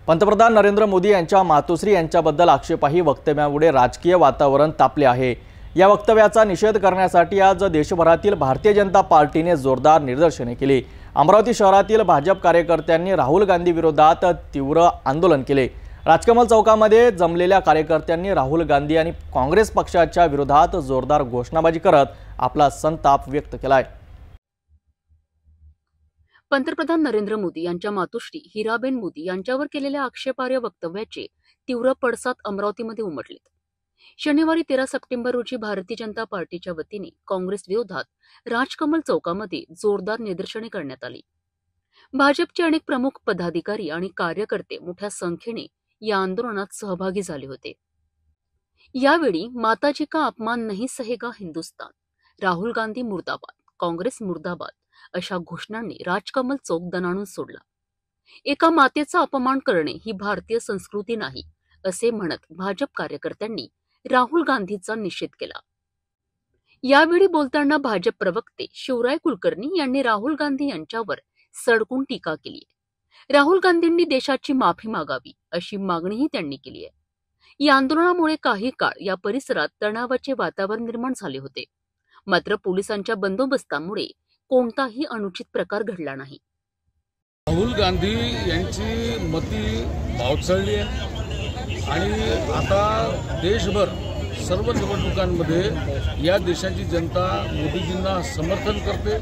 पंतप्रधान नरेंद्र मोदी यांच्या मातोश्री यांच्याबद्दल आक्षेपाही वक्तव्यामुळे राजकीय वातावरण तापले आहे। या वक्तव्याचा निषेध करण्यासाठी आज देशभरातील भारतीय जनता पार्टीने जोरदार निदर्शने केली। अमरावती शहरातील भाजप कार्यकर्त्यांनी राहुल गांधी विरोधात तीव्र आंदोलन केले। राजकमल चौकामध्ये जमलेल्या कार्यकर्त्यांनी राहुल गांधी आणि काँग्रेस पक्षाच्या विरोधात जोरदार घोषणाबाजी करत आपला संताप व्यक्त केलाय। पंतप्रधान नरेंद्र मोदी यांच्या मातोश्री हिराबेन मोदी यांच्यावर केलेल्या आक्षेपार्ह वक्तव्याचे तीव्र पडसाद अमरावतीमध्ये उमटलेत। शनिवारी 13 सप्टेंबर रोजी भारतीय जनता पार्टीच्या वतीने काँग्रेस विरोधात राजकमल चौकामध्ये जोरदार निदर्शने करण्यात आली। भाजपचे अनेक प्रमुख पदाधिकारी आणि कार्यकर्ते मोठ्या संख्येने या आंदोलनात सहभागी झाले होते। यावेळी माताजी का अपमान नहीं सहेगा हिंदुस्तान, राहुल गांधी मुर्दाबाद, काँग्रेस मुर्दाबाद अशा घोषणांनी राजकमल चौक दणाणून सोडला। एका मातेचा अपमान करणे ही भारतीय संस्कृती नाही असे म्हणत भाजप कार्यकर्त्यांनी राहुल गांधीचा निषेध केला। यावेळी बोलताना भाजप प्रवक्ते शिवराय कुलकर्णी यांनी राहुल गांधी यांच्यावर सडकून टीका केली आहे। राहुल गांधींनी देशाची माफी मागावी अशी मागणीही त्यांनी केली आहे। या आंदोलनामुळे काही काळ या परिसरात तणावाचे वातावरण निर्माण झाले होते, मात्र पोलिसांच्या बंदोबस्तामुळे कोणताही अनुचित प्रकार घडला नाही। राहुल गांधी यांची मती भावचळली आहे आणि आता देशभर सर्व निवडणुकांमध्ये या देशाची जनता मोदीजींना समर्थन करते।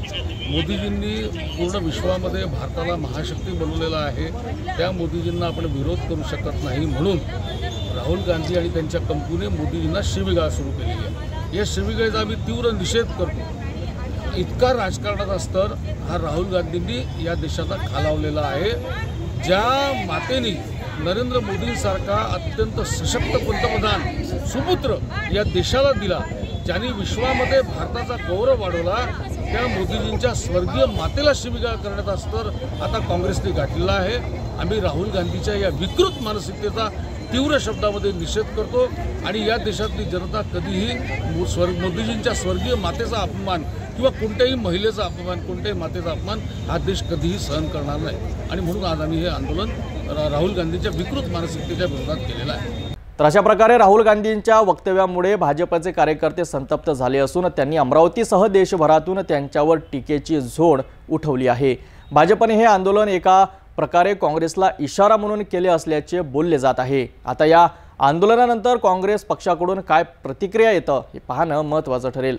मोदीजींनी पूर्ण विश्वामध्ये भारताला महाशक्ती बनवलेला आहे, त्या मोदीजींना आपण विरोध करू शकत नाही म्हणून राहुल गांधी आणि त्यांच्या कंपनीने मोदीजींना शिवीगाळ सुरू केली आहे। या शिवीगाळीचा आम्ही तीव्र निषेध करतो। इतका राजकारणाचा स्तर हा राहुल गांधींनी या देशाला खालावलेला आहे। ज्या मातेने नरेंद्र मोदींसारखा अत्यंत सशक्त पंतप्रधान सुपुत्र या देशाला दिला, ज्यांनी विश्वामध्ये भारताचा गौरव वाढवला, त्या मोदीजींच्या स्वर्गीय मातेला शिवीगाळ करण्याचा स्तर आता काँग्रेसने गाठलेला आहे। आम्ही राहुल गांधीच्या या विकृत मानसिकतेचा तीव्र शब्दामध्ये निषेध करतो आणि या देशातली जनता कधीही मोदीजींच्या स्वर्गीय मातेचा अपमान किंवा कोणत्याही महिलेचा अपमान, कोणत्याही मातेचा अपमान हा देश कधीही सहन करणार नाही आणि म्हणून आज आम्ही हे आंदोलन राहुल गांधींच्या विकृत मानसिकतेच्या विरोधात केलेलं आहे। तर अशा प्रकारे राहुल गांधींच्या वक्तव्यामुळे भाजपचे कार्यकर्ते संतप्त झाले असून त्यांनी अमरावतीसह देशभरातून त्यांच्यावर टीकेची झोड उठवली आहे। भाजपने हे आंदोलन एका प्रकारे काँग्रेसला इशारा म्हणून केले असल्याचे बोलले जात आहे। आता या आंदोलनानंतर काँग्रेस पक्षाकडून काय प्रतिक्रिया येतं हे पाहणं महत्त्वाचं ठरेल।